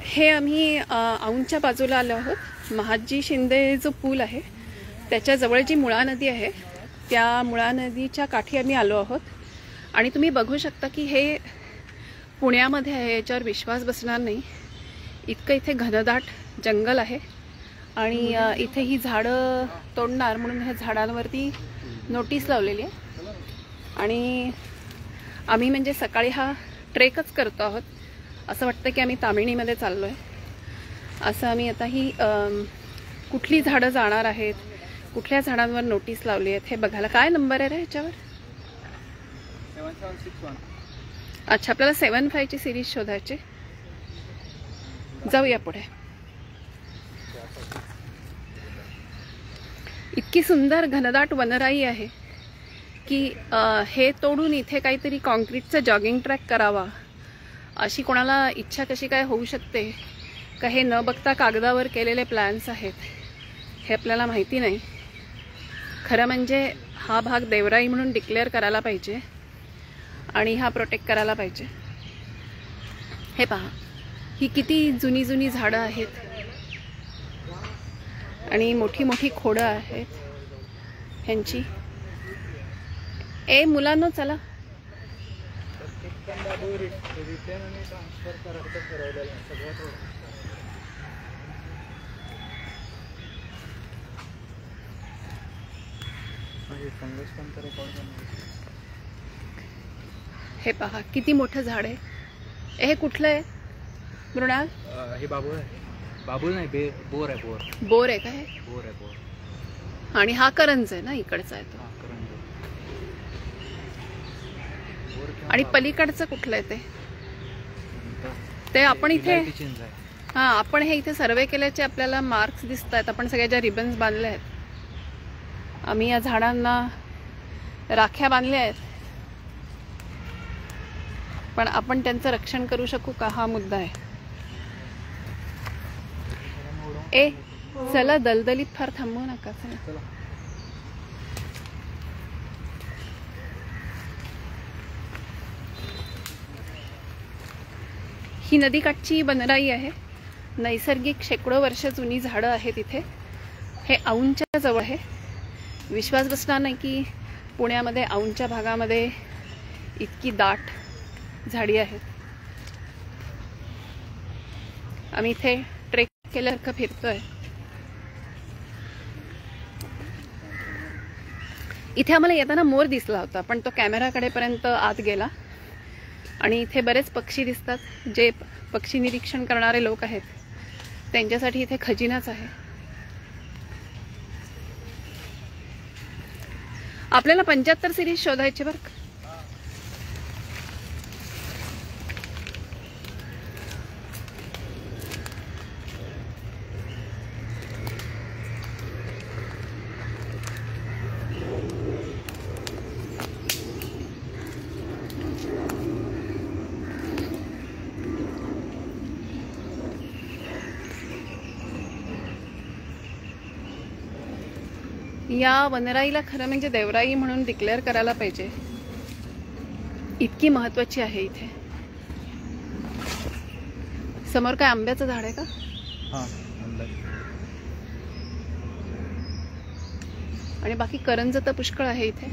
हे आम्ही औंधच्या बाजूला आलो आहोत। महादजी शिंदे जो पूल आहे त्याच्या जवळ जी मुळा नदी आहे त्या मुळा नदीच्या काठी आम्ही आलो आहोत आणि तुम्ही बघू शकता की हे पुण्यामध्ये आहे, याच्यावर विश्वास बसणार नाही इतकं इथे घनदाट जंगल आहे आणि इथे ही झाडं तोडणार म्हणून ह्या झाडांवरती नोटीस लावलेली आहे आणि आम्ही म्हणजे सकाळी हा ट्रेकच करतो आहोत। असं वाटतं की आम्ही तामिळीमध्ये चाललो आहे। असं आम्ही आता ही कुठली झाडं जाणार आहेत, कुठल्या झाडांवर नोटीस लावली आहेत हे बघायला। काय नंबर आहे रे ह्याच्यावर? 7761। अच्छा, आपल्याला 75 ची सिरीज शोधायची। जाऊया पुढे। इतकी सुंदर घनदाट वनराई आहे की हे तोडून इथे काहीतरी कॉन्क्रीटचा जॉगिंग ट्रॅक करावा अशी कोणाला इच्छा कशी काय होऊ शकते का? हे न बघता कागदावर केलेले प्लॅन्स आहेत हे आपल्याला माहिती नाही। खरं म्हणजे हा भाग देवराई म्हणून डिक्लेअर करायला पाहिजे आणि हा प्रोटेक्ट करायला पाहिजे। हे पहा, ही किती जुनी जुनी झाडं आहेत आणि मोठी मोठी खोडं आहेत ह्यांची। ए मुलांनो चला, हे पहा किती मोठं झाड आहे। हे कुठलं आहे मृणाल? हे बाबूळ आहे। बाबूळ नाही, बोर आहे। बोर बोर आहे का? हे बोर आहे, बोर। आणि हा करंज आहे ना, इकडचा आहे तो। आणि पलीकडचं कुठलं आहे ते आपण इथे आपण हे इथे सर्वे केल्याचे आपल्याला मार्क्स दिसत आहेत। आपण सगळ्या ज्या रिबन्स बांधल्या आहेत, आम्ही या झाडांना राख्या बांधल्या आहेत, पण आपण त्यांचं रक्षण करू शकू का हा मुद्दा आहे। ए चला, दलदलीत फार थांबवू नका, चला। ही नदीकाठची वनराई आहे। नैसर्गिक शेकडो वर्ष जुनी झाडं आहेत इथे। हे औंधच्या जवळ आहे। विश्वास बसणार नाही की पुण्यामध्ये औंधच्या भागामध्ये इतकी दाट झाडी आहेत। आम्ही इथे ट्रेक केल्यासारखं फिरतोय। इथे आम्हाला येताना मोर दिसला होता पण तो कॅमेराकडेपर्यंत आत गेला आणि इथे बरेच पक्षी दिसतात। जे पक्षी निरीक्षण करणारे लोक आहेत त्यांच्यासाठी इथे खजिनाच आहे। आपल्याला 75 सिरीज शोधायची बरं। या वनराईला खरं म्हणजे देवराई म्हणून डिक्लेअर करायला पाहिजे, इतकी महत्वाची आहे इथे। समोर काय आंब्याचं झाड आहे का? हां, आणि बाकी करंज तर पुष्कळ आहे इथे।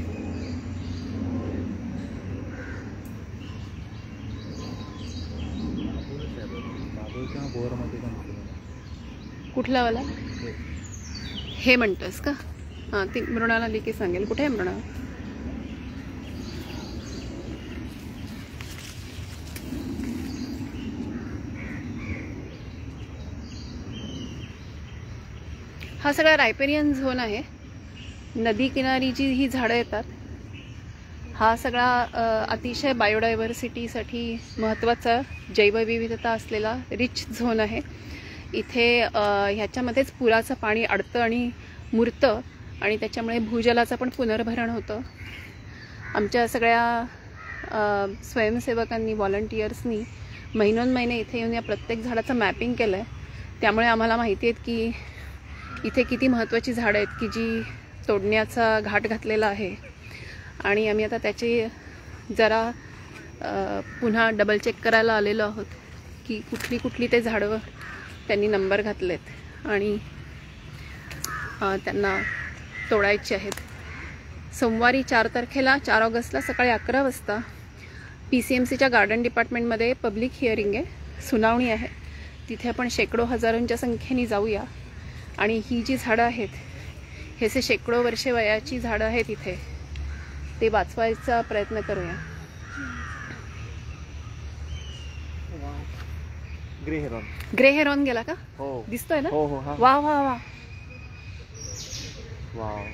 कुठला वाला हे म्हणतोस का? हां, ती मृणाल आली की सांगेल। कुठे आहे मृणाल? हा सगळा रायपेरियन झोन आहे। नदी किनारी जी ही झाडं येतात, हा सगळा अतिशय बायोडायव्हर्सिटीसाठी महत्त्वाचा जैवविविधता असलेला रिच झोन आहे। इथे ह्याच्यामध्येच पुराचं पाणी अडतं आणि मुरतं आणि त्याच्यामुळे भूजलाचं पण पुनर्भरण होतं। आमच्या सगळ्या स्वयंसेवकांनी, व्हॉलंटियर्सनी महिनोन्महिने इथे येऊन या प्रत्येक झाडाचं मॅपिंग केलं आहे। त्यामुळे आम्हाला माहिती आहे की इथे किती महत्त्वाची झाडं आहेत की जी तोडण्याचा घाट घातलेला आहे आणि आम्ही आता त्याची जरा पुन्हा डबल चेक करायला आलेलो आहोत की कुठली कुठली ते झाडं त्यांनी नंबर घातलेत आणि त्यांना तोडायचे आहेत. सोमवारी 4 तारखेला 4 ऑगस्टला सकाळी 11 वाजता PCMCच्या गार्डन डिपार्टमेंटमध्ये पब्लिक हिअरिंग आहे, सुनावणी आहे. तिथे आपण शेकडो हजारोंच्या संख्येने जाऊया आणि ही जी झाडं आहेत, हे जे शेकडो वर्षे वयाची झाडं आहेत इथे, ते वाचवायचा प्रयत्न करूया. ग्रे हेरॉन गेला का? हो दिसतोय ना? हो हो हा वा वा वा. वाव.